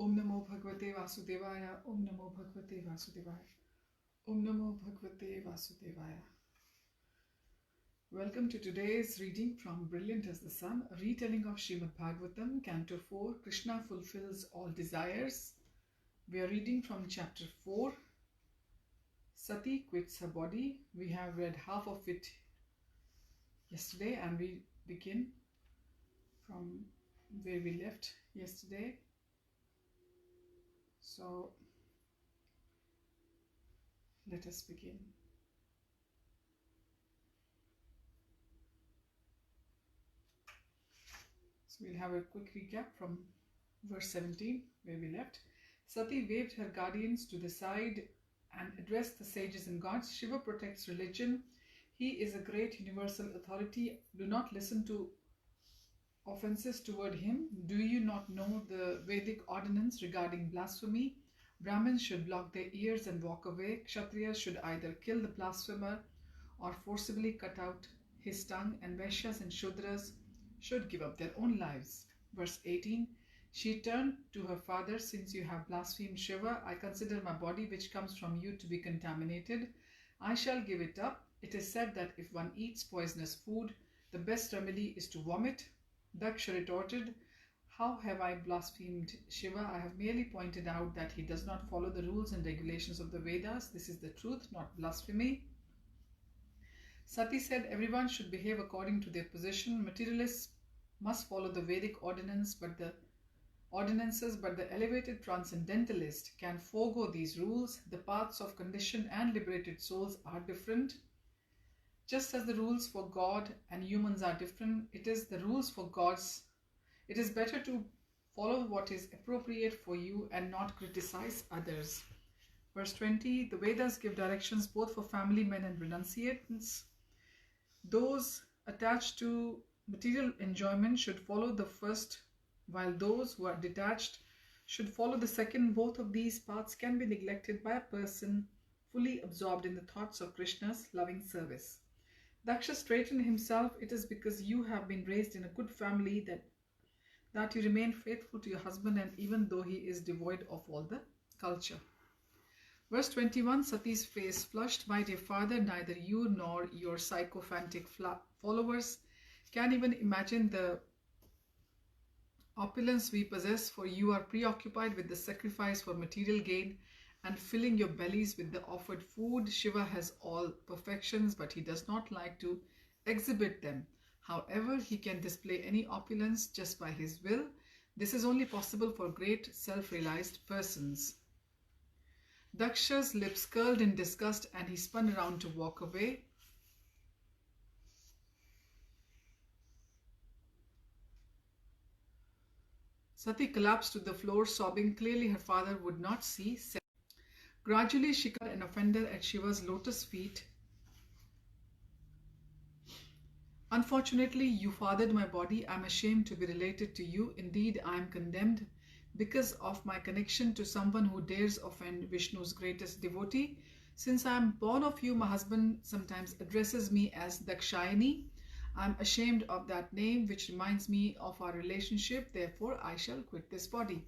Om Namo Bhagavate Vasudevaya. Om Namo Bhagavate Vasudevaya. Om Namo Bhagavate Vasudevaya. Welcome to today's reading from Brilliant as the Sun, a retelling of Srimad Bhagavatam, Canto 4, Krishna Fulfills All Desires. We are reading from chapter 4, Sati Quits Her Body. We have read half of it yesterday and we begin from where we left yesterday. So let us begin. So we'll have a quick recap from verse 17 where we left. Sati waved her guardians to the side and addressed the sages and gods. Shiva protects religion. He is a great universal authority. Do not listen to offenses toward him. Do you not know the Vedic ordinance regarding blasphemy? Brahmins should block their ears and walk away. Kshatriyas should either kill the blasphemer or forcibly cut out his tongue, and Vaishyas and Shudras should give up their own lives. Verse 18. She turned to her father, since you have blasphemed Shiva, I consider my body which comes from you to be contaminated. I shall give it up. It is said that if one eats poisonous food, the best remedy is to vomit. Daksha retorted, how have I blasphemed Shiva? I have merely pointed out that he does not follow the rules and regulations of the Vedas. This is the truth, not blasphemy. Sati said everyone should behave according to their position. Materialists must follow the Vedic ordinances, but the elevated transcendentalist can forego these rules. The paths of conditioned and liberated souls are different. Just as the rules for God and humans are different, it is the rules for gods. It is better to follow what is appropriate for you and not criticize others. Verse 20, the Vedas give directions both for family men and renunciants. Those attached to material enjoyment should follow the first, while those who are detached should follow the second. Both of these paths can be neglected by a person fully absorbed in the thoughts of Krishna's loving service. Daksha straightened himself. It is because you have been raised in a good family that you remain faithful to your husband, and even though he is devoid of all the culture. Verse 21, Sati's face flushed. My dear father, neither you nor your sycophantic followers can even imagine the opulence we possess, for you are preoccupied with the sacrifice for material gain and filling your bellies with the offered food. Shiva has all perfections, but he does not like to exhibit them. However, he can display any opulence just by his will. This is only possible for great self-realized persons. Daksha's lips curled in disgust and he spun around to walk away. Sati collapsed to the floor, sobbing. Clearly her father would not see. Gradually she cut an offender at Shiva's lotus feet. Unfortunately, you fathered my body. I am ashamed to be related to you. Indeed, I am condemned because of my connection to someone who dares offend Vishnu's greatest devotee. Since I am born of you, my husband sometimes addresses me as Dakshayani. I am ashamed of that name, which reminds me of our relationship. Therefore, I shall quit this body.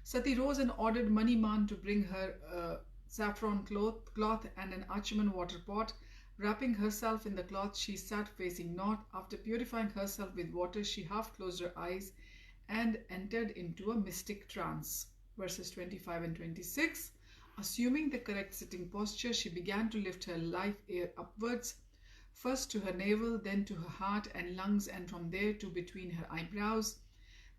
Sati rose and ordered Maniman to bring her a saffron cloth and an Achaman water pot. Wrapping herself in the cloth, she sat facing north. After purifying herself with water, she half closed her eyes and entered into a mystic trance. Verses 25 and 26. Assuming the correct sitting posture, she began to lift her life air upwards, first to her navel, then to her heart and lungs, and from there to between her eyebrows.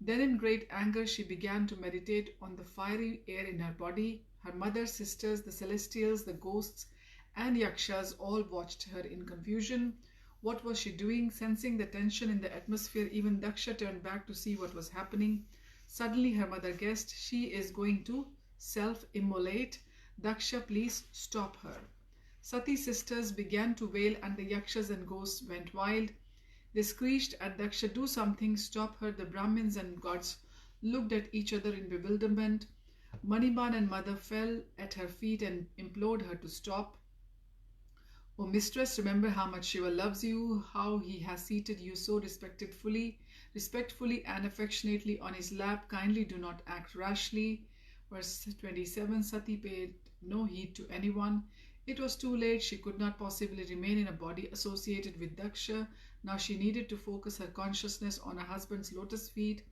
Then in great anger she began to meditate on the fiery air in her body. Her mother, sisters, the celestials, the ghosts and yakshas all watched her in confusion. What was she doing? Sensing the tension in the atmosphere, even Daksha turned back to see what was happening. Suddenly her mother guessed. She is going to self-immolate. Daksha, please stop her. Sati's sisters began to wail and the yakshas and ghosts went wild. They screeched at Daksha, do something, stop her. The Brahmins and gods looked at each other in bewilderment. Maniman and mother fell at her feet and implored her to stop. O mistress, remember how much Shiva loves you, how he has seated you so respectfully and affectionately on his lap. Kindly do not act rashly. Verse 27, Sati paid no heed to anyone. It was too late. She could not possibly remain in a body associated with Daksha. Now she needed to focus her consciousness on her husband's lotus feet.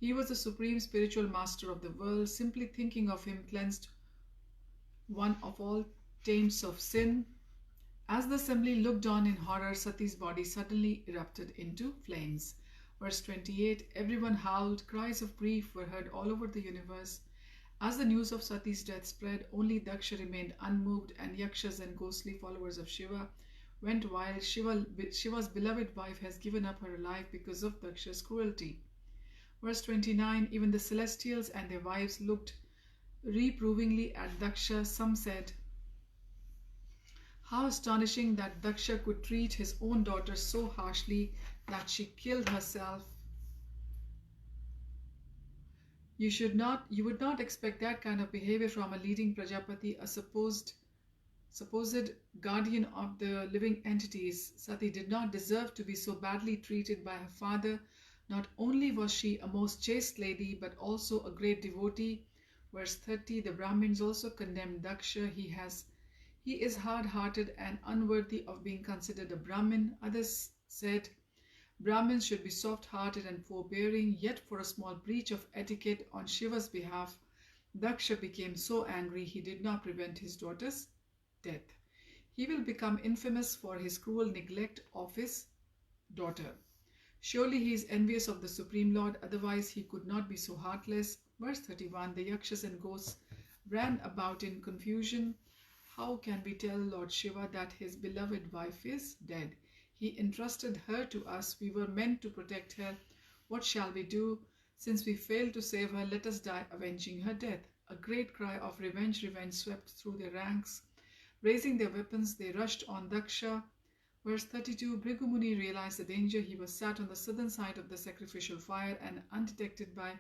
He was the supreme spiritual master of the world. Simply thinking of him cleansed one of all taints of sin. As the assembly looked on in horror, Sati's body suddenly erupted into flames. Verse 28, everyone howled. Cries of grief were heard all over the universe. As the news of Sati's death spread, only Daksha remained unmoved, and yakshas and ghostly followers of Shiva went wild. Shiva's beloved wife has given up her life because of Daksha's cruelty. Verse 29, even the celestials and their wives looked reprovingly at Daksha. Some said, how astonishing that Daksha could treat his own daughter so harshly that she killed herself. You would not expect that kind of behavior from a leading Prajapati, a supposed guardian of the living entities. Sati did not deserve to be so badly treated by her father. Not only was she a most chaste lady, but also a great devotee. Verse 30, the Brahmins also condemned Daksha. He is hard-hearted and unworthy of being considered a Brahmin. Others said, Brahmins should be soft-hearted and forbearing, yet for a small breach of etiquette on Shiva's behalf, Daksha became so angry he did not prevent his daughter's death. He will become infamous for his cruel neglect of his daughter. Surely he is envious of the Supreme Lord, otherwise he could not be so heartless. Verse 31, the yakshas and ghosts ran about in confusion. How can we tell Lord Shiva that his beloved wife is dead? He entrusted her to us. We were meant to protect her. What shall we do? Since we failed to save her, let us die avenging her death. A great cry of revenge swept through their ranks. Raising their weapons, they rushed on Daksha. Verse 32, Bhrigu Muni realized the danger. He was sat on the southern side of the sacrificial fire, and undetected by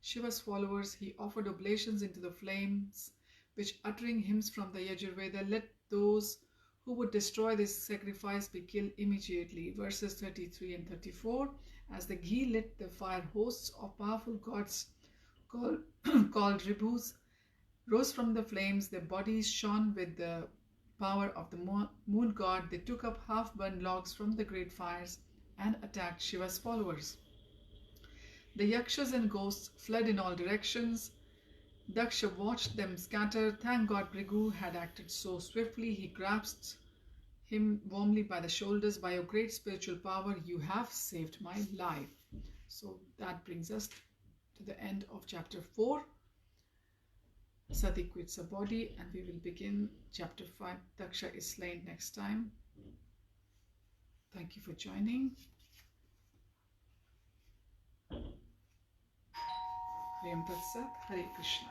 Shiva's followers, he offered oblations into the flames, which, uttering hymns from the Yajurveda, let those who would destroy this sacrifice be killed immediately. Verses 33 and 34, as the ghee lit the fire, hosts of powerful gods called Ribhus rose from the flames. Their bodies shone with the power of the moon god. They took up half-burned logs from the great fires and attacked Shiva's followers. The yakshas and ghosts fled in all directions. Daksha watched them scatter. Thank God Bhrigu had acted so swiftly. He grasped him warmly by the shoulders. By your great spiritual power, you have saved my life. So that brings us to the end of chapter 4. Sati quits her body, and we will begin chapter 5. Daksha is slain next time. Thank you for joining. Hare Tat Sat, Hare Krishna.